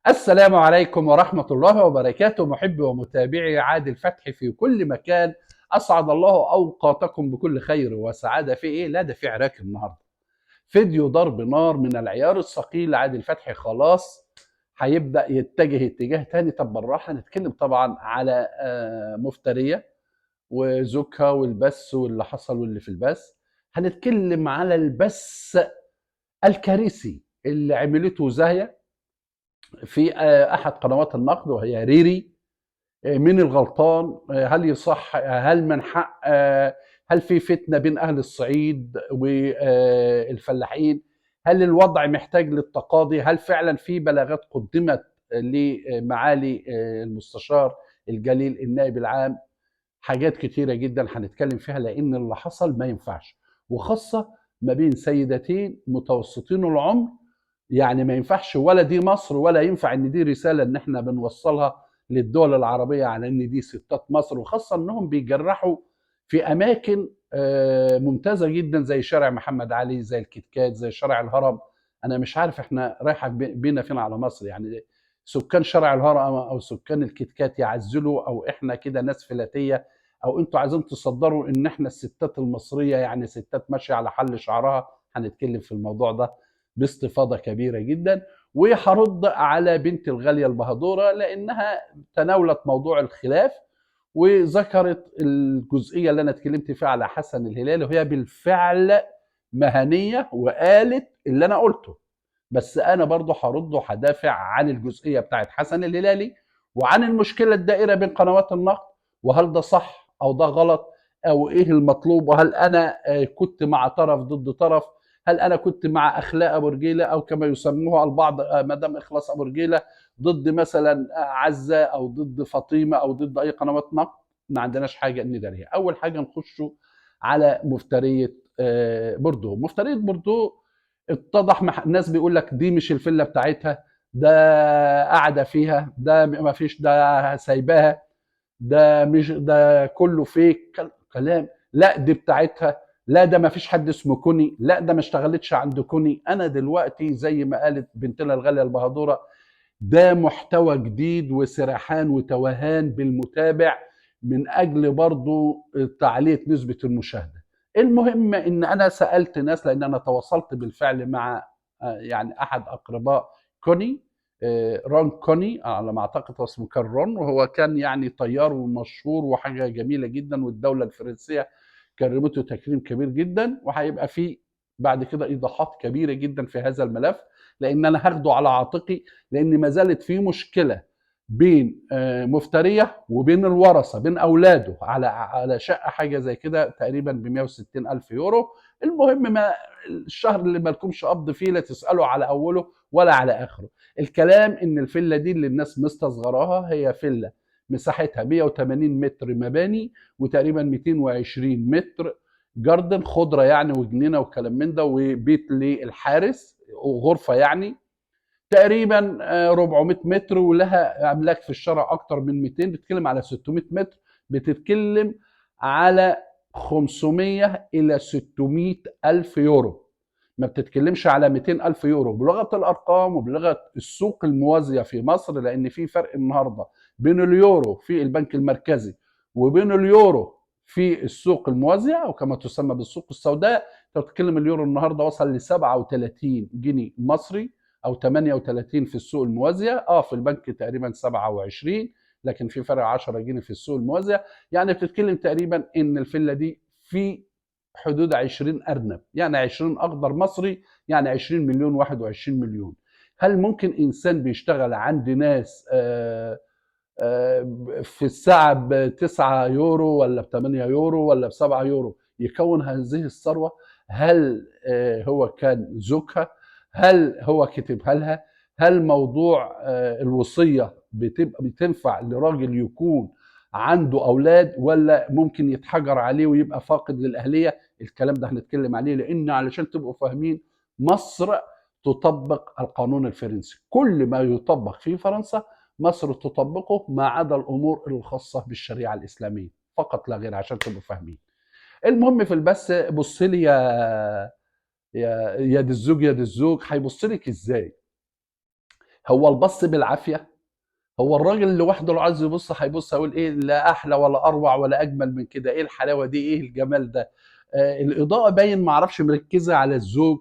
السلام عليكم ورحمة الله وبركاته، محبي ومتابعي عادل فتحي في كل مكان. أسعد الله أوقاتكم بكل خير وسعادة. في إيه؟ لا، ده في عراك النهاردة. فيديو ضرب نار من العيار الثقيل. عادل فتحي خلاص هيبدأ يتجه اتجاه تاني. طب بالراحة نتكلم طبعا على مفترية وزوجها والبث واللي حصل واللي في البث. هنتكلم على البث الكارثي اللي عملته زاهية في احد قنوات النقد، وهي ريري. مين الغلطان؟ هل يصح؟ هل من حق؟ هل في فتنه بين اهل الصعيد والفلاحين؟ هل الوضع محتاج للتقاضي؟ هل فعلا في بلاغات قدمت لمعالي المستشار الجليل النائب العام؟ حاجات كتيره جدا هنتكلم فيها، لان اللي حصل ما ينفعش، وخاصه ما بين سيدتين متوسطين العمر. يعني ما ينفعش، ولا دي مصر، ولا ينفع ان دي رساله ان احنا بنوصلها للدول العربيه على ان دي ستات مصر، وخاصه انهم بيجرحوا في اماكن ممتازه جدا زي شارع محمد علي، زي الكتكات، زي شارع الهرم. انا مش عارف احنا رايحه بينا فين على مصر يعني. سكان شارع الهرم او سكان الكتكات يعزلوا، او احنا كده ناس فلاتيه، او انتوا عايزين تصدروا ان احنا الستات المصريه يعني ستات ماشيه على حل شعرها. هنتكلم في الموضوع ده باستفاضه كبيره جدا. وهرد على بنت الغاليه البهدوره لانها تناولت موضوع الخلاف، وذكرت الجزئيه اللي انا اتكلمت فيها على حسن الهلالي، وهي بالفعل مهنيه، وقالت اللي انا قلته. بس انا برضه هرد وهدافع عن الجزئيه بتاعت حسن الهلالي، وعن المشكله الدائره بين قنوات النقد، وهل ده صح او ده غلط، او ايه المطلوب، وهل انا كنت مع طرف ضد طرف. هل انا كنت مع اخلاء ابو رجيله، او كما يسموها البعض مدام اخلاص ابو رجيله، ضد مثلا عزه، او ضد فاطمه، او ضد اي قنوات نقد. ما عندناش حاجه نداريها. اول حاجه نخش على مفتريه بوردو. مفتريه بوردو اتضح، الناس بيقول لك دي مش الفيلا بتاعتها، ده قاعده فيها، ده ما فيش، ده سايباها، ده مش، ده كله فيك كلام. لا دي بتاعتها، لا ده ما فيش حد اسمه كوني، لا ده ما اشتغلتش عند كوني. انا دلوقتي زي ما قالت بنتنا الغاليه البهدوره، ده محتوى جديد وسرحان وتوهان بالمتابع من اجل برضو تعليه نسبه المشاهده. المهم ان انا سالت ناس، لان انا تواصلت بالفعل مع يعني احد اقرباء كوني، رون كوني على ما اعتقد هو اسمه كان رون، وهو كان يعني طيار ومشهور وحاجه جميله جدا، والدوله الفرنسيه كرمته تكريم كبير جدا. وهيبقى في بعد كده ايضاحات كبيره جدا في هذا الملف، لان انا هاخده على عاتقي، لان ما زالت في مشكله بين مفتريه وبين الورثه، بين اولاده، على شقه حاجه زي كده تقريبا ب 160 الف يورو. المهم، ما الشهر اللي مالكمش قبض فيه لا تسالوا على اوله ولا على اخره. الكلام ان الفيلا دي اللي الناس مستصغراها هي فيلا مساحتها 180 متر مباني، وتقريبا 220 متر جاردن، خضره يعني وجنينه وكلام من ده، وبيت للحارس وغرفه يعني تقريبا 400 متر، ولها املاك في الشارع اكتر من 200. بتتكلم على 600 متر، بتتكلم على 500 الى 600 الف يورو. ما بتتكلمش على 200 الف يورو بلغه الارقام وبلغه السوق الموازيه في مصر، لان في فرق النهارده بين اليورو في البنك المركزي وبين اليورو في السوق الموازيه، او كما تسمى بالسوق السوداء. انت بتتكلم اليورو النهارده وصل ل 37 جنيه مصري، او 38 في السوق الموازيه. في البنك تقريبا 27، لكن في فرق 10 جنيه في السوق الموازيه. يعني بتتكلم تقريبا ان الفيلا دي في حدود 20 ارنب، يعني 20 اخضر مصري، يعني 20 مليون، 21 مليون. هل ممكن انسان بيشتغل عند ناس في الساعه ب 9 يورو ولا ب 8 يورو ولا ب 7 يورو يكون هذه الثروه؟ هل هو كان زوجها؟ هل هو كتبها لها؟ هل موضوع الوصيه بتبقى بتنفع لراجل يكون عنده اولاد، ولا ممكن يتحجر عليه ويبقى فاقد للاهليه؟ الكلام ده هنتكلم عليه، لان علشان تبقوا فاهمين، مصر تطبق القانون الفرنسي. كل ما يطبق في فرنسا مصر تطبقه، ما عدا الامور الخاصه بالشريعه الاسلاميه فقط لا غير، عشان تبقوا فاهمين. المهم في البث، بص لي يا دي الزوج، يا دي الزوج، هيبص لك ازاي؟ هو البص بالعافيه؟ هو الراجل لوحده لو عايز يبص هيبص هيقول ايه لا احلى ولا اروع ولا اجمل من كده، ايه الحلاوه دي، ايه الجمال ده. الاضاءه باين ما اعرفش مركزه على الزوج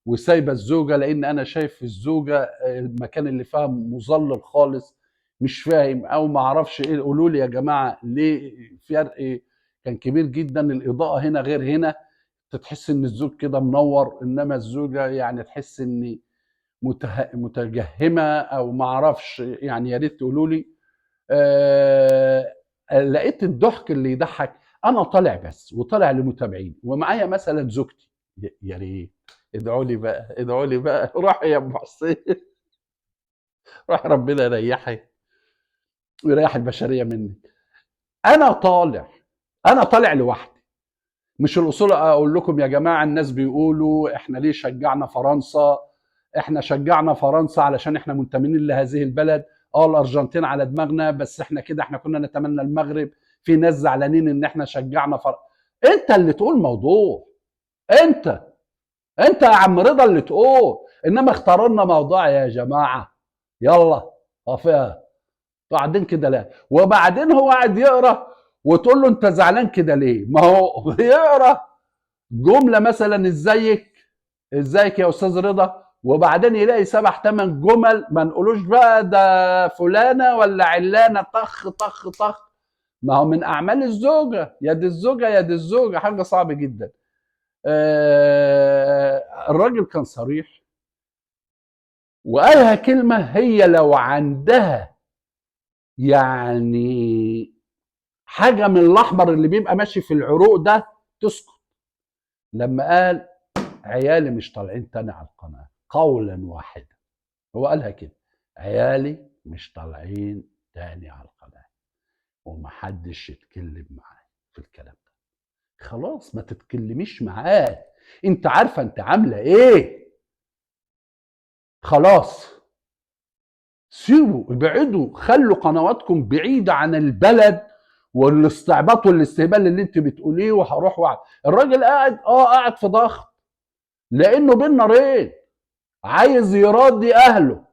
وسايبه الزوجه، لان انا شايف الزوجه المكان اللي فيها مظلل خالص. مش فاهم او ما اعرفش ايه، قولوا لي يا جماعه ليه فرق كان كبير جدا. الاضاءه هنا غير هنا، تحس ان الزوج كده منور، انما الزوجه يعني تحس ان متجهمه او ما اعرفش يعني. يا ريت تقولوا لي. آه، لقيت الضحك اللي يضحك. انا طالع بس وطالع لمتابعين ومعايا مثلا زوجتي. يا ريت ادعوا لي بقى، ادعوا لي بقى روح يا ابو حسين. روح ربنا يريحك ويريح البشريه مني. انا طالع، انا طالع لوحدي. مش الاصول اقول لكم يا جماعه الناس بيقولوا احنا ليه شجعنا فرنسا. احنا شجعنا فرنسا علشان احنا منتمين لهذه البلد. اه الارجنتين على دماغنا، بس احنا كده احنا كنا نتمنى المغرب. في ناس زعلانين ان احنا شجعنا انت اللي تقول موضوع. انت انت يا عم رضا اللي تقول. انما اختاروا لنا موضوع يا جماعه. يلا فيها قاعدين كده لا، وبعدين هو قاعد يقرا وتقول له انت زعلان كده ليه؟ ما هو يقرا جمله مثلا ازيك، ازيك يا استاذ رضا، وبعدين يلاقي 7 8 جمل ما نقولوش بقى ده فلانه ولا علانه طخ طخ طخ. ما هو من اعمال الزوجه، يد الزوجه يد الزوجه، حاجه صعبه جدا. الراجل كان صريح وقالها كلمه، هي لو عندها يعني حاجه من الاحمر اللي بيبقى ماشي في العروق ده تسكت. لما قال عيالي مش طالعين تاني على القناه قولا واحدا، هو قالها كده، عيالي مش طالعين تاني على القناه ومحدش يتكلم معايا في الكلام ده. خلاص ما تتكلميش معاه، انت عارفه انت عامله ايه. خلاص سيبوا ابعدوا، خلوا قنواتكم بعيده عن البلد والاستعباط والاستهبال اللي انت بتقوليه. وهروح وعد الراجل قاعد قاعد في ضغط، لانه بين نارين، عايز يراضي اهله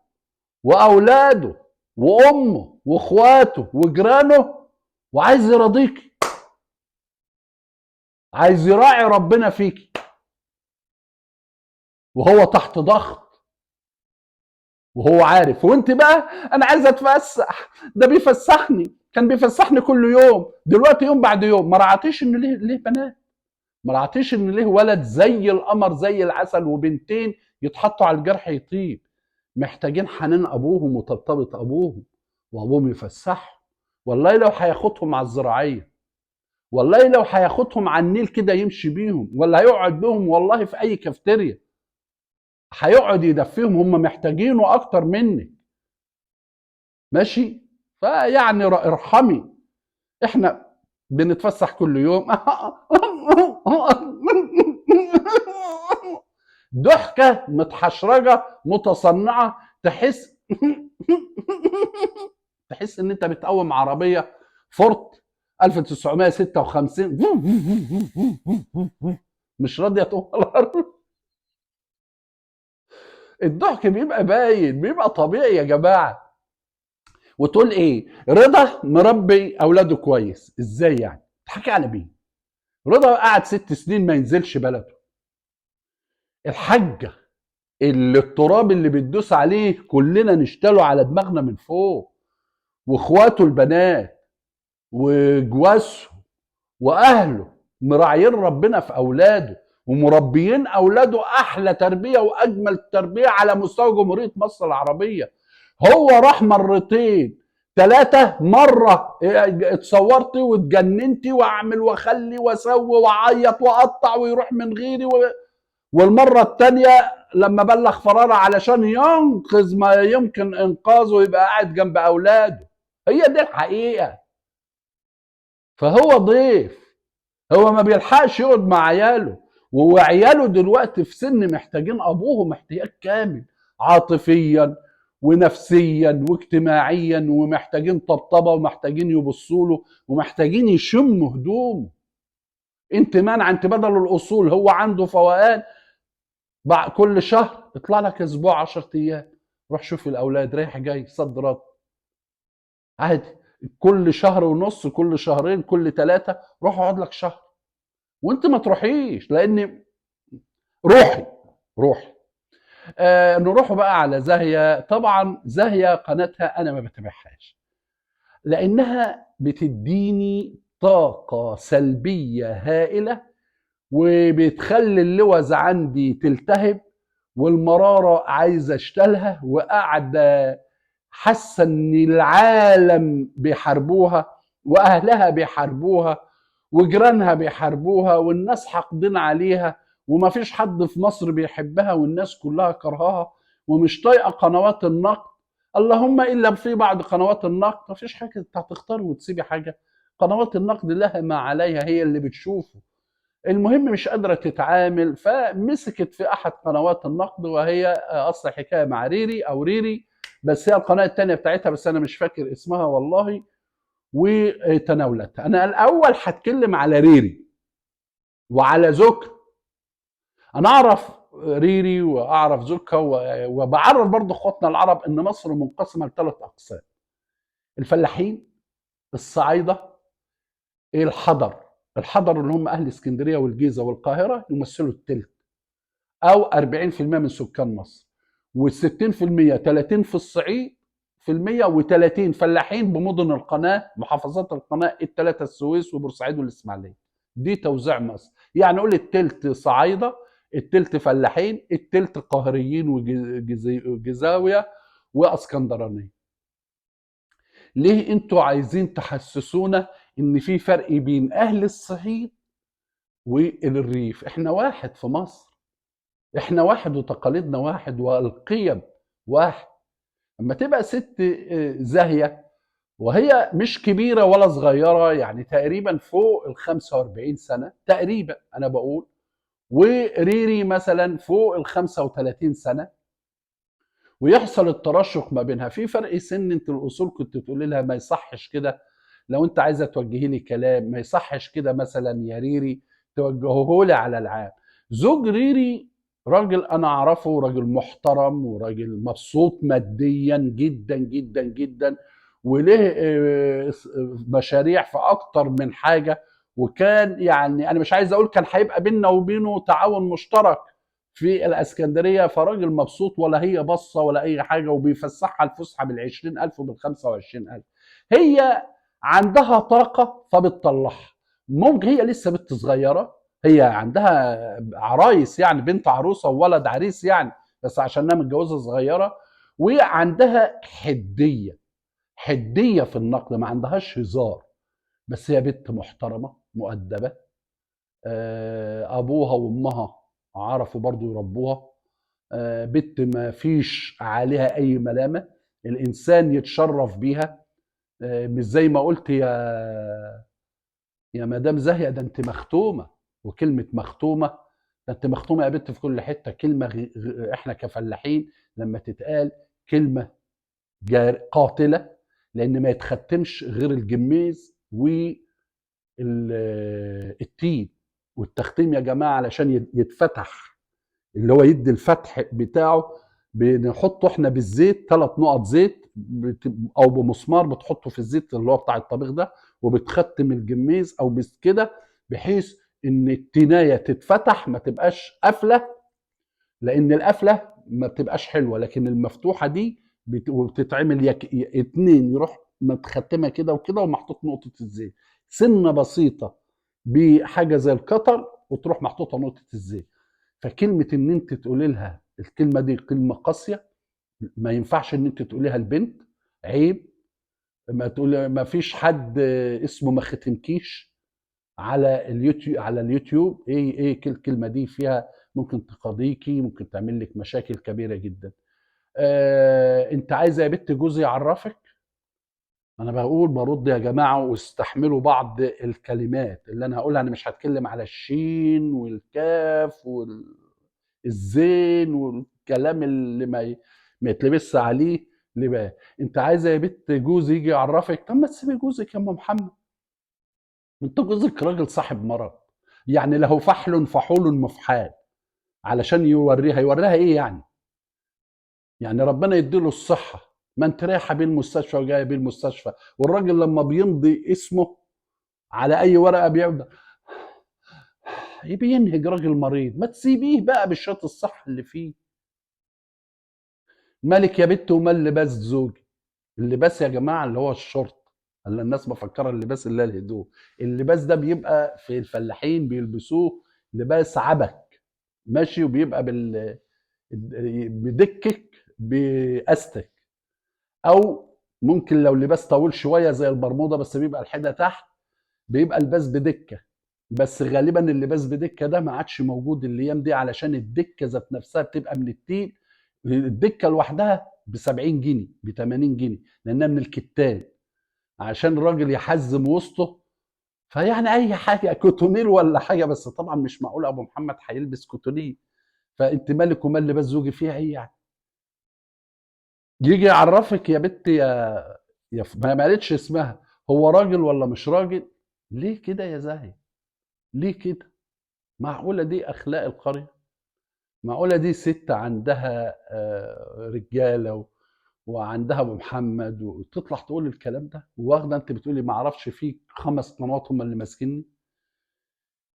واولاده وامه واخواته وجيرانه، وعايز يرضيكي، عايز يراعي ربنا فيكي، وهو تحت ضغط وهو عارف. وانت بقى انا عايز اتفسح، ده بيفسحني، كان بيفسحني كل يوم، دلوقتي يوم بعد يوم. ما رعتيش ان ليه بنات، ما رعتيش ان ليه ولد زي القمر زي العسل وبنتين يتحطوا على الجرح يطيب. محتاجين حنان ابوهم وطبطبه ابوهم، وابوهم يفسحهم. والله لو هياخدهم على الزراعيه، والله لو هياخدهم على النيل كده يمشي بيهم، ولا هيقعد بيهم والله في اي كافتيريا هيقعد يدفيهم، هم محتاجينه اكتر منك. ماشي؟ فيعني ارحمي. احنا بنتفسح كل يوم. ضحكه متحشرجه متصنعه، تحس تحس ان انت بتقوم عربيه فورت 1956 مش راضيه تقوم على الارض. الضحك بيبقى باين، بيبقى طبيعي يا جماعه. وتقول ايه رضا مربي اولاده كويس ازاي يعني؟ تحكي على مين؟ رضا قعد 6 سنين ما ينزلش بلده. الحاجه اللي التراب اللي بتدوس عليه كلنا نشتله على دماغنا من فوق، واخواته البنات وجوازه واهله مراعيين ربنا في اولاده ومربيين اولاده احلى تربيه واجمل تربيه على مستوى جمهوريه مصر العربيه. هو راح مرتين 3 مرة اتصورتي واتجننتي واعمل واخلي واسوي واعيط واقطع ويروح من غيري والمرة التانية لما بلغ فرارة علشان ينقذ ما يمكن انقاذه يبقى قاعد جنب اولاده. هي دي الحقيقة. فهو ضيف، هو ما بيلحقش يقعد مع عياله، وعياله دلوقتي في سن محتاجين ابوهم احتياج كامل، عاطفيا ونفسيا واجتماعيا، ومحتاجين طبطبه ومحتاجين يبصوا له ومحتاجين يشموا هدومه. انت مانع؟ انت بدل الاصول هو عنده فوقان كل شهر يطلع لك اسبوع 10 ايام، روح شوف الاولاد رايح جاي صد رد عادي. كل شهر ونص، كل شهرين، كل ثلاثه روح اقعد لك شهر. وانت ما تروحيش لان روحي روحي. نروحوا بقى على زاهيه. طبعا زاهيه قناتها انا ما بتابعهاش لانها بتديني طاقه سلبيه هائله، وبتخلي اللوز عندي تلتهب، والمراره عايزه اشتلها، وقاعده حاسه ان العالم بيحاربوها، واهلها بيحاربوها، وجيرانها بيحاربوها، والناس حاقدين عليها، ومفيش حد في مصر بيحبها، والناس كلها كرهاها، ومش طايقه قنوات النقد. اللهم الا في بعض قنوات النقد مفيش حاجه، انت هتختار وتسيبي حاجه؟ قنوات النقد لها ما عليها، هي اللي بتشوفه. المهم مش قادره تتعامل، فمسكت في احد قنوات النقد، وهي اصل حكايه مع ريري او ريري، بس هي القناه الثانيه بتاعتها بس انا مش فاكر اسمها والله، وتناولتها. انا الاول هتكلم على ريري وعلى زوجها. انا اعرف ريري واعرف زوجها، وبعرف برضه اخواتنا العرب ان مصر منقسمه لثلاث اقسام: الفلاحين، الصعايده، الحضر. الحضر اللي هم اهل اسكندريه والجيزه والقاهره يمثلوا الثلث او 40% من سكان مصر، وال60% 30 في الصعيد في المية، و30 فلاحين بمدن القناه، محافظات القناه الثلاثه: السويس وبورسعيد والاسماعيليه. دي توزيع مصر. يعني قول التلت صعايده، التلت فلاحين، التلت قاهريين وجزاويه واسكندرانيه. ليه انتوا عايزين تحسسونا ان في فرق بين اهل الصعيد والريف؟ احنا واحد في مصر، احنا واحد، وتقاليدنا واحد، والقيم واحد. اما تبقى ست زاهيه، وهي مش كبيره ولا صغيره، يعني تقريبا فوق ال 45 سنه تقريبا انا بقول، وريري مثلا فوق ال 35 سنه، ويحصل التراشق ما بينها في فرق سن. انت الاصول كنت تقولي لها ما يصحش كده، لو انت عايزه توجهي لي كلام ما يصحش كده مثلا يا ريري توجهه لي على العام. زوج ريري راجل انا اعرفه، راجل محترم وراجل مبسوط ماديا جدا جدا جدا، وله مشاريع في اكتر من حاجه. وكان يعني انا مش عايز اقول كان هيبقى بيننا وبينه تعاون مشترك في الاسكندريه، فراجل مبسوط، ولا هي بصه ولا اي حاجه، وبيفسحها الفسحه بال20,000 وبال25,000. هي عندها طاقه فبتطلعها. ممكن هي لسه بنت صغيره، هي عندها عرايس يعني، بنت عروسه وولد عريس يعني، بس عشانها متجوزه صغيره. وعندها حديه في النقد، ما عندهاش هزار. بس هي بنت محترمه مؤدبه. ابوها وامها عرفوا برضو يربوها. بنت ما فيش عليها اي ملامه، الانسان يتشرف بيها. مش زي ما قلت يا مدام زاهيه، ده انت مختومه. وكلمه مختومه، ده انت مختومه يا بنت في كل حته. كلمه احنا كفلاحين لما تتقال كلمه قاتله، لان ما يتختمش غير الجميز والتين. والتختيم يا جماعه علشان يتفتح، اللي هو يدي الفتح بتاعه، بنحطه احنا بالزيت 3 نقط زيت او بمسمار بتحطه في الزيت اللي هو بتاع الطبيخ ده، وبتختم الجميز او كده، بحيث ان التنايه تتفتح ما تبقاش قافله، لان القافله ما بتبقاش حلوه، لكن المفتوحه دي وبتتعمل اتنين يروح متختمه كده وكده، ومحطوط نقطه الزيت سنه بسيطه بحاجه زي القطر، وتروح محطوطه نقطه الزيت. فكلمه ان انت تقولي لها الكلمه دي كلمه قاسيه، ما ينفعش ان انت تقوليها البنت، عيب. ما تقول ما فيش حد اسمه ما ختمكيش على اليوتيوب. ايه الكلمه دي فيها ممكن تقاضيكي، ممكن تعمل لك مشاكل كبيره جدا. انت عايزه يا بنت جوزي يعرفك؟ انا بقول برد يا جماعه، واستحملوا بعض الكلمات اللي انا هقولها. انا مش هتكلم على الشين والكاف والزين والكلام اللي ما يتلبس عليه. ليه بقى؟ انت عايزه يا بنت جوزي يجي يعرفك؟ طب ما تسيبي جوزك يا ام محمد، انت جوزك راجل صاحب مرض، يعني له فحل فحول مفحال، علشان يوريها ايه يعني؟ يعني ربنا يديله الصحه، ما انت رايحه بيه المستشفى وجايه بيه المستشفى، والراجل لما بيمضي اسمه على اي ورقه بيبدا بينهج راجل مريض. ما تسيبيه بقى بالشوط الصح اللي فيه. مالك يا بت ومال لباس زوجي؟ اللباس يا جماعه اللي هو الشورت، اللي الناس مفكره اللباس اللي هي الهدوم. اللباس ده بيبقى في الفلاحين بيلبسوه لباس عبك ماشي، وبيبقى بدكك باستك، او ممكن لو لباس طويل شويه زي البرموده بس بيبقى الحده تحت، بيبقى الباس بدكه. بس غالبا اللباس بدكه ده ما عادش موجود الايام دي، علشان الدكه ذات نفسها بتبقى من التيل. الدكه لوحدها ب 70 جنيه، ب 80 جنيه، لانها من الكتان، عشان الراجل يحزم وسطه. فيعني اي حاجه كوتونيل ولا حاجه، بس طبعا مش معقول ابو محمد هيلبس كوتونيل. فانت مالك ومال لباس زوجي فيها ايه يعني؟ يجي يعرفك يا بنت ما قالتش اسمها، هو راجل ولا مش راجل؟ ليه كده يا زاهي؟ ليه كده؟ معقوله دي اخلاق القريه؟ معقوله دي ست عندها رجاله وعندها ابو محمد وتطلع تقول الكلام ده؟ واخده انت بتقولي ما اعرفش فيه 5 قنوات هم اللي ماسكيني؟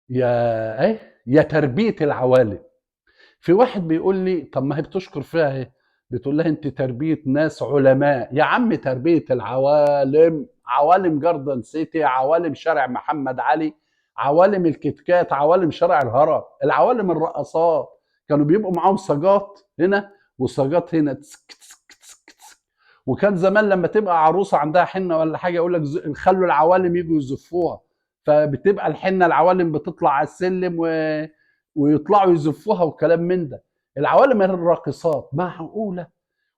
يا ايه يا تربيه العوالم. في واحد بيقول لي طب ما هي بتشكر فيها اهي، بتقول لها انت تربيه ناس علماء. يا عم تربيه العوالم، عوالم جاردن سيتي، عوالم شارع محمد علي، عوالم الكتكات، عوالم شارع الهرم، العوالم الرقصات كانوا بيبقوا معاهم صاجات هنا وصاجات هنا تسك تسك تسك تسك. وكان زمان لما تبقى عروسه عندها حنه ولا حاجه يقول لك خلوا العوالم يجوا يزفوها، فبتبقى الحنه العوالم بتطلع على السلم ويطلعوا يزفوها وكلام من ده. العوالم الراقصات معقوله؟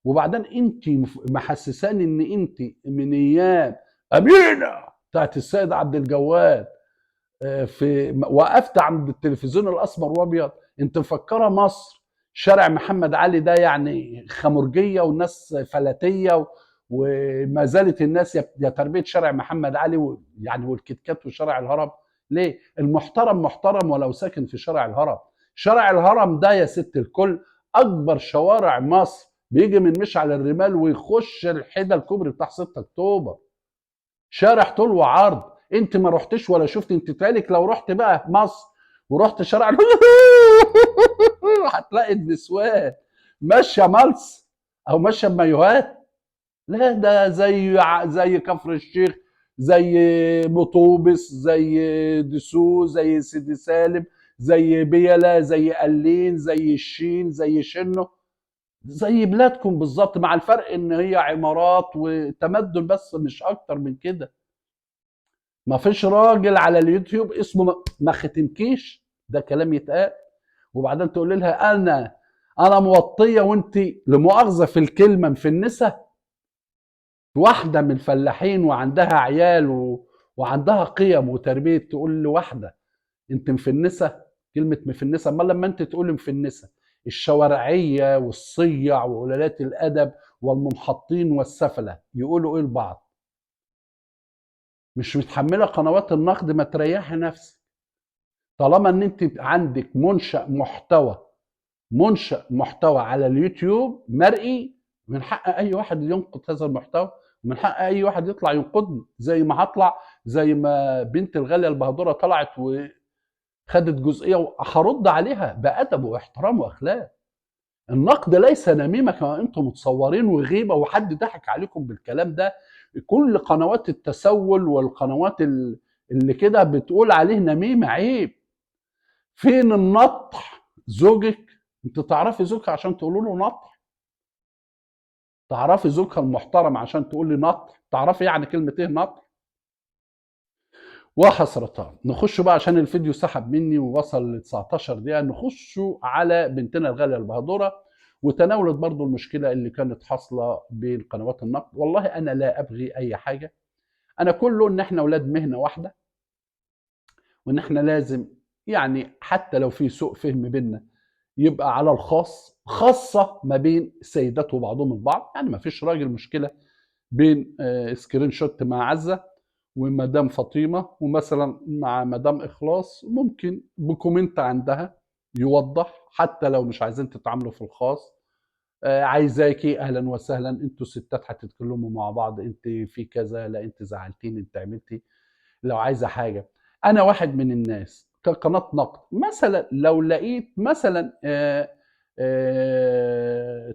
وبعدين انت محسساني ان انت من ايام امينه بتاعت السيد عبد الجواد، في وقفت عند التلفزيون الاسمر وابيض، انت مفكره مصر شارع محمد علي ده يعني خمرجيه والناس فلاتيه وما زالت الناس يا تربيه شارع محمد علي يعني والكتكات وشارع الهرم؟ ليه؟ المحترم محترم ولو ساكن في شارع الهرم. شارع الهرم ده يا ست الكل اكبر شوارع مصر، بيجي من مشعل الرمال ويخش الحده الكوبري بتاع 6 اكتوبر، شارع طول وعرض. انت ما رحتش ولا شفت؟ انت تالك لو رحت بقى مصر ورحت شارع هتلاقي النسوان ماشيه ملص او ماشيه بمايوهات. لا ده زي كفر الشيخ، زي مطوبس، زي دسوق، زي سيدي سالم، زي بيلا، زي قلين، زي الشين، زي شنو، زي بلادكم بالظبط، مع الفرق ان هي عمارات وتمدن بس مش اكتر من كده. ما فيش راجل على اليوتيوب اسمه ما ختمكيش، ده كلام يتقال. وبعدين تقول لها انا موطيه وانت لمؤاخذه في الكلمه مفنسه. واحده من الفلاحين وعندها عيال وعندها قيم وتربيه تقول لواحده انت مفنسه؟ كلمه مفنسه؟ امال لما انت تقول مفنسه الشوارعيه والصيع وقلالات الادب والمنحطين والسفله يقولوا ايه لبعض؟ مش متحمله قنوات النقد؟ ما تريحي نفسك. طالما ان انت عندك منشأ محتوى على اليوتيوب مرئي، من حق اي واحد ينقد هذا المحتوى، ومن حق اي واحد يطلع ينقدني زي ما هطلع، زي ما بنت الغاليه البهدوره طلعت وخدت جزئيه وهرد عليها بادب واحترام واخلاق. النقد ليس نميمه كما انتم متصورين وغيبه وحد ضحك عليكم بالكلام ده. كل قنوات التسول والقنوات اللي كده بتقول عليه نميمه، عيب. فين النطح؟ زوجك، انت تعرفي زوجك عشان تقولوا له نطح؟ تعرفي زوجها المحترم عشان تقول لي نطح؟ تعرفي يعني كلمه ايه نطح؟ وحسرتان. نخش بقى عشان الفيديو سحب مني ووصل ل 19 دقيقه، نخش على بنتنا الغاليه البهدوره، وتناولت برضو المشكله اللي كانت حاصله بين قنوات النقد. والله انا لا ابغي اي حاجه، انا كله ان احنا اولاد مهنه واحده، وان احنا لازم يعني حتى لو في سوء فهم بيننا يبقى على الخاص، خاصة ما بين السيدات وبعضهم البعض. يعني ما فيش راجل مشكلة بين سكرين شوت مع عزة ومدام فاطمة، ومثلا مع مدام إخلاص ممكن بكومنت عندها يوضح، حتى لو مش عايزين تتعاملوا في الخاص. عايزاكي اهلا وسهلا، انتوا ستات هتتكلموا مع بعض، انت في كذا، لا انت زعلتيني، انت عملتي. لو عايزه حاجه، انا واحد من الناس كقناه نقد مثلا، لو لقيت مثلا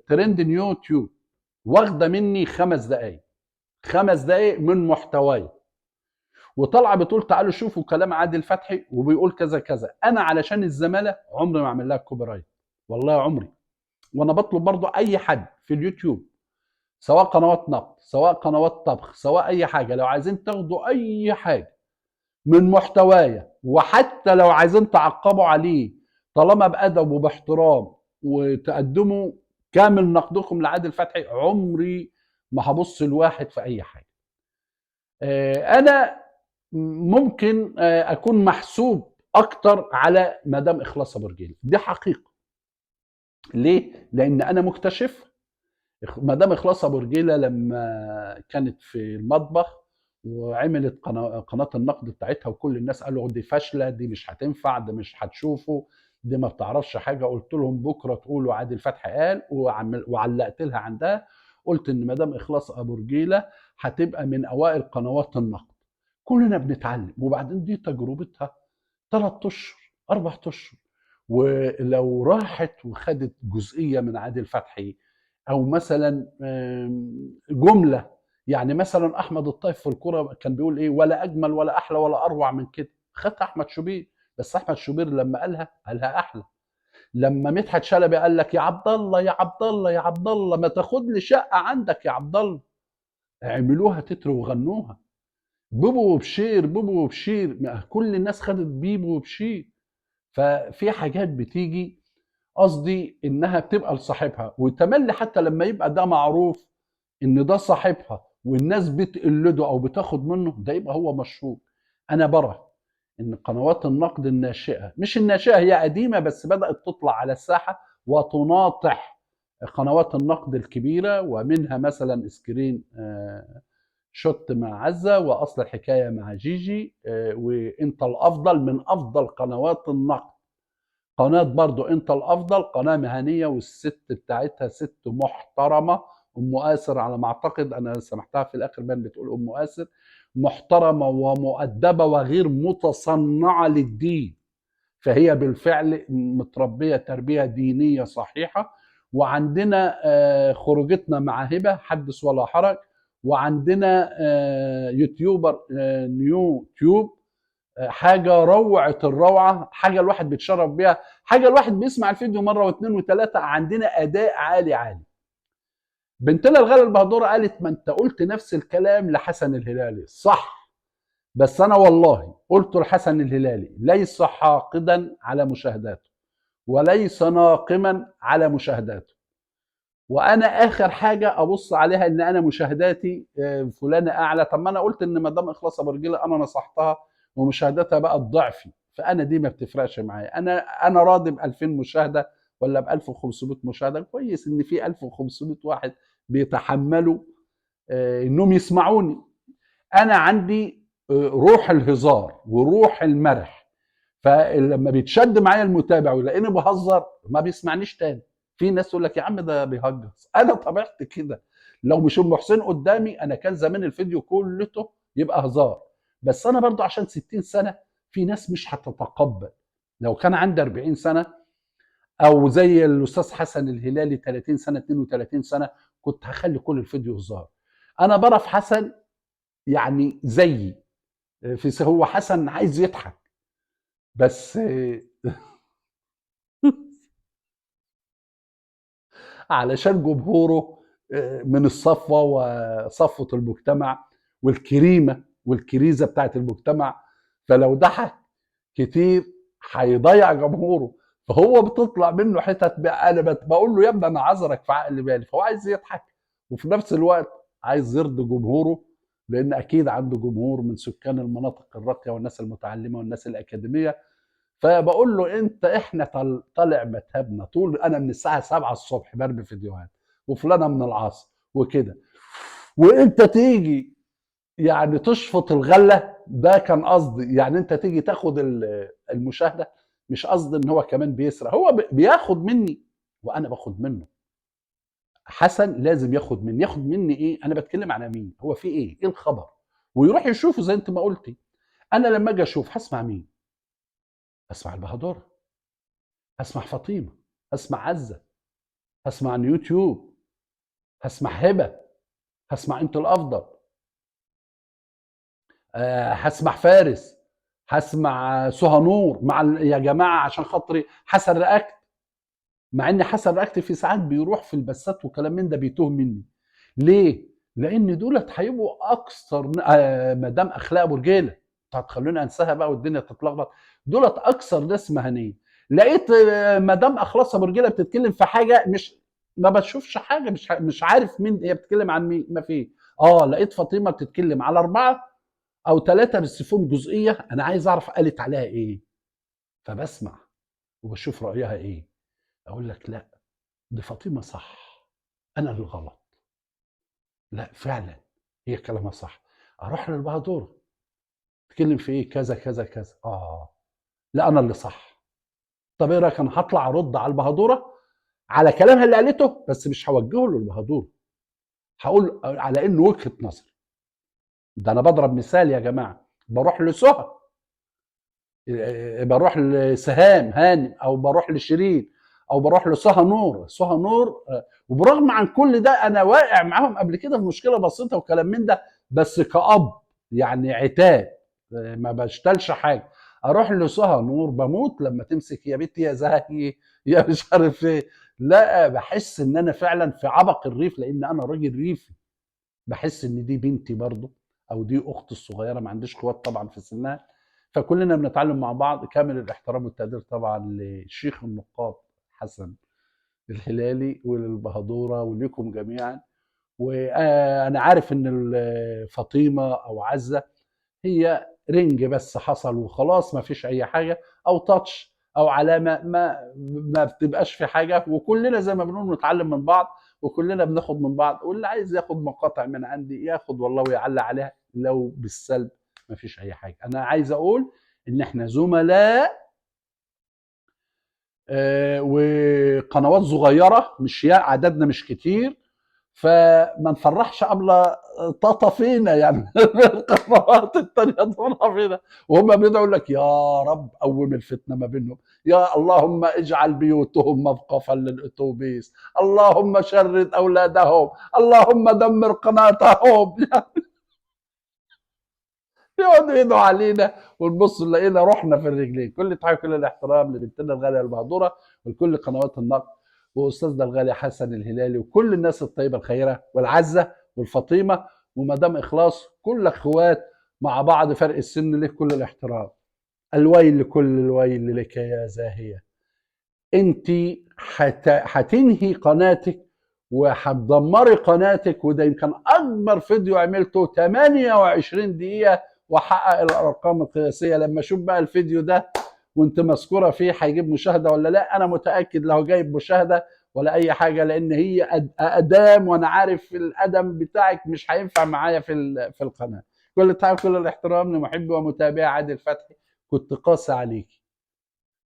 ترند يوتيوب واخده مني 5 دقائق، 5 دقائق من محتواي، وطالعه بتقول تعالوا شوفوا كلام عادل فتحي وبيقول كذا كذا، انا علشان الزماله عمري ما اعمل لها كوبي رايت، والله عمري. وانا بطلب برضو اي حد في اليوتيوب، سواء قنوات نقد، سواء قنوات طبخ، سواء اي حاجه، لو عايزين تاخدوا اي حاجه من محتوايا، وحتى لو عايزين تعقبوا عليه، طالما بادب وباحترام، وتقدموا كامل نقدكم لعادل فتحي، عمري ما هبص لواحد في اي حاجه. انا ممكن اكون محسوب اكتر على مدام اخلاص ابو رجيل، دي حقيقه. ليه؟ لان انا مكتشف مدام اخلاص ابو رجيله لما كانت في المطبخ وعملت قناه النقد بتاعتها، وكل الناس قالوا دي فاشله، دي مش هتنفع، ده مش هتشوفه، دي ما بتعرفش حاجه. قلت لهم بكره تقولوا عادل فتحي قال، وعلقت لها عندها، قلت ان مدام اخلاص ابو رجيله هتبقى من اوائل قنوات النقد. كلنا بنتعلم، وبعدين دي تجربتها 3 اشهر 4 اشهر، ولو راحت وخدت جزئيه من عادل فتحي، او مثلا جمله، يعني مثلا احمد الطيب في الكوره كان بيقول ايه؟ ولا اجمل ولا احلى ولا اروع من كده. خدت احمد شوبير، بس احمد شوبير لما قالها احلى. لما مدحت شلبي قال لك يا عبد الله يا عبد الله يا عبد الله ما تاخد لي شقه عندك يا عبد الله، عملوها تتر وغنوها. بوبو وبشير، بوبو وبشير، كل الناس خدت بيبو وبشير. ففي حاجات بتيجي، قصدي انها بتبقى لصاحبها، وتملي حتى لما يبقى ده معروف ان ده صاحبها والناس بتقلده او بتاخد منه، ده يبقى هو مشهور. انا برى ان قنوات النقد الناشئه، مش الناشئه، هي قديمه بس بدات تطلع على الساحه وتناطح قنوات النقد الكبيره، ومنها مثلا سكرين شوت مع عزه، واصل الحكايه مع جيجي، وانت الافضل من افضل قنوات النقد. قناة برضو انت الافضل، قناة مهنية، والست بتاعتها ست محترمة، ام آسر على ما اعتقد، انا سمعتها في الاخر بان بتقول ام آسر، محترمة ومؤدبة وغير متصنعة للدين، فهي بالفعل متربية تربية دينية صحيحة. وعندنا خروجتنا مع هبة حدث ولا حرج، وعندنا يوتيوبر نيو تيوب، حاجه روعه الروعه، حاجه الواحد بيتشرف بيها، حاجه الواحد بيسمع الفيديو مره واثنين وثلاثه. عندنا اداء عالي عالي. بنتنا الغاليه البهدوره قالت ما انت قلت نفس الكلام لحسن الهلالي، صح، بس انا والله قلت لحسن الهلالي ليس حاقدا على مشاهداته، وليس ناقما على مشاهداته، وانا اخر حاجه ابص عليها ان انا مشاهداتي فلانه اعلى. طب ما انا قلت ان مدام اخلاص ابو رجيله انا نصحتها ومشاهداتها بقت ضعفي، فانا دي ما بتفرقش معايا. انا راضي ب 2000 مشاهده ولا ب 1500 مشاهده، كويس ان في 1500 واحد بيتحملوا انهم يسمعوني. انا عندي روح الهزار وروح المرح، فلما بيتشد معايا المتابع ويلاقيني بهزر ما بيسمعنيش تاني. في ناس تقول لك يا عم ده بيهجص، انا طبيعتي كده. لو مش ام حسين قدامي انا كان زمان الفيديو كلته يبقى هزار، بس انا برضو عشان 60 سنه في ناس مش هتتقبل. لو كان عندي 40 سنه، او زي الاستاذ حسن الهلالي 30 سنه 32 سنه، كنت هخلي كل الفيديو هزار. انا بعرف حسن يعني زيي، هو حسن عايز يضحك بس علشان جمهوره من الصفوة وصفوة المجتمع والكريمة والكريزة بتاعت المجتمع، فلو ضحك كتير هيضيع جمهوره، فهو بتطلع منه حتت بقى. انا بقول له يا ابني انا عذرك في عقل بالي، فهو عايز يضحك وفي نفس الوقت عايز يرضي جمهوره، لان اكيد عنده جمهور من سكان المناطق الراقيه والناس المتعلمه والناس الاكاديميه. فبقول له انت احنا طالع متهبنا طول، انا من الساعه 7 الصبح برمي فيديوهات، وفلانه من العصر وكده، وانت تيجي يعني تشفط الغله. ده كان قصدي، يعني انت تيجي تاخد المشاهده، مش قصدي ان هو كمان بيسرق، هو بياخد مني وانا باخد منه. حسن لازم ياخد مني ايه، انا بتكلم على مين، هو في ايه الخبر، ويروح يشوفه زي انت ما قلتي. انا لما اجي اشوف هسمع مين؟ هسمع البهدوره، هسمع فاطمه، هسمع عزه، هسمع عن يوتيوب، هسمع هبه، هسمع انت الافضل، هسمع فارس، هسمع سهى نور مع يا جماعه عشان خاطري حسن رأكت. مع ان حسن رأكت في ساعات بيروح في البثات وكلام من ده بيتوه مني. ليه؟ لان دولت هيبقوا اكثر مدام اخلاق ابو رجيله، انتوا هتخلوني انساها بقى والدنيا تتلخبط. دولت اكثر ناس مهنيه. لقيت مدام اخلاص ابو رجيله بتتكلم في حاجه مش، ما بشوفش حاجه، مش عارف مين هي بتتكلم عن مين، ما فيه. لقيت فاطمه بتتكلم على 4 أو 3 بس فيهم جزئيه انا عايز اعرف قالت عليها ايه. فبسمع وبشوف رايها ايه، اقول لك لا، دي فاطمه صح، انا اللي غلط. لا فعلا هي كلامها صح. اروح للبهدوره تتكلم في ايه، كذا كذا كذا، لا انا اللي صح. طب ايه رايك، انا هطلع ارد على البهدوره على كلامها اللي قالته، بس مش هوجهه للبهدوره، هقول على انه وجهه نظر. ده انا بضرب مثال يا جماعه، بروح لسهى، بروح لسهام هانم، او بروح لشيرين، او بروح لسهى نور. سهى نور وبرغم عن كل ده انا واقع معاهم قبل كده في مشكله بسيطه وكلام من ده، بس كأب يعني عتاب، ما بشتلش حاجه. اروح لسهى نور بموت لما تمسك يا بنتي يا زهقي يا مش عارف ايه. لا بحس ان انا فعلا في عبق الريف، لان انا راجل ريفي. بحس ان دي بنتي برضه، او دي اختي الصغيره، ما عنديش قوات طبعا في سنها. فكلنا بنتعلم مع بعض. كامل الاحترام والتقدير طبعا لشيخ النقاد حسن الهلالي وللبهدوره ولكم جميعا. وانا عارف ان فاطمه او عزه هي رنج بس حصل وخلاص، ما فيش اي حاجه، او تاتش او علامه، ما بتبقاش في حاجه، وكلنا زي ما بنقول نتعلم من بعض، وكلنا بناخد من بعض، واللي عايز ياخد مقاطع من عندي ياخد والله ويعلق عليها لو بالسلب، ما فيش اي حاجه. انا عايز اقول ان احنا زملاء، وقنوات صغيره، مش عددنا مش كتير، فما نفرحش قبل طاطا فينا يعني القنوات التانية تفرح فينا، وهم بيدعوا يقول لك يا رب قوم الفتنة ما بينهم، يا اللهم اجعل بيوتهم مذقفا للأتوبيس، اللهم شرد أولادهم، اللهم دمر قناتهم يقعدوا يدعوا علينا، ونبص نلاقينا رحنا في الرجلين. كل تحيه كل الاحترام لبنتنا الغاليه المهدوره، ولكل قنوات النقد، واستاذنا الغالي حسن الهلالي، وكل الناس الطيبه الخيره والعزه والفطيمه، ومدام اخلاص، كل اخوات مع بعض، فرق السن له كل الاحترام. الويل لكل الويل لك يا زاهيه، انت هتنهي قناتك وهتدمري قناتك. وده يمكن اكبر فيديو عملته 28 دقيقه وحقق الارقام القياسيه. لما اشوف بقى الفيديو ده وانت مذكوره فيه هيجيب مشاهده ولا لا، انا متاكد لو جايب مشاهده ولا اي حاجه، لان هي اقدام، وانا عارف الادم بتاعك مش هينفع معايا في القناه. كل التعب كل الاحترام لمحبي ومتابعي عادل فتحي، كنت قاسي عليك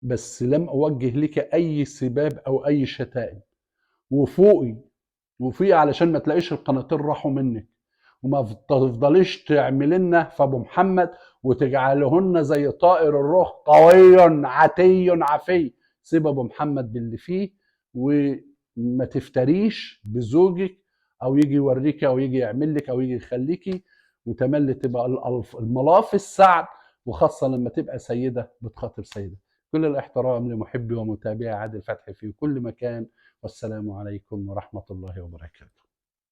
بس لم أوجه لك أي سباب أو أي شتائم. وفوقي وفي علشان ما تلاقيش القناتين راحوا منك، وما تفضليش تعملي لنا في ابو محمد وتجعلهن زي طائر الروح قوي عتي عفي. سيب ابو محمد باللي فيه، وما تفتريش بزوجك، او يجي يوريك او يجي يعمل لك او يجي يخليكي، وتملي تبقى الملاف السعد، وخاصه لما تبقى سيده بتخاطب سيده. كل الاحترام لمحبي ومتابعي عادل فتحي في كل مكان، والسلام عليكم ورحمه الله وبركاته.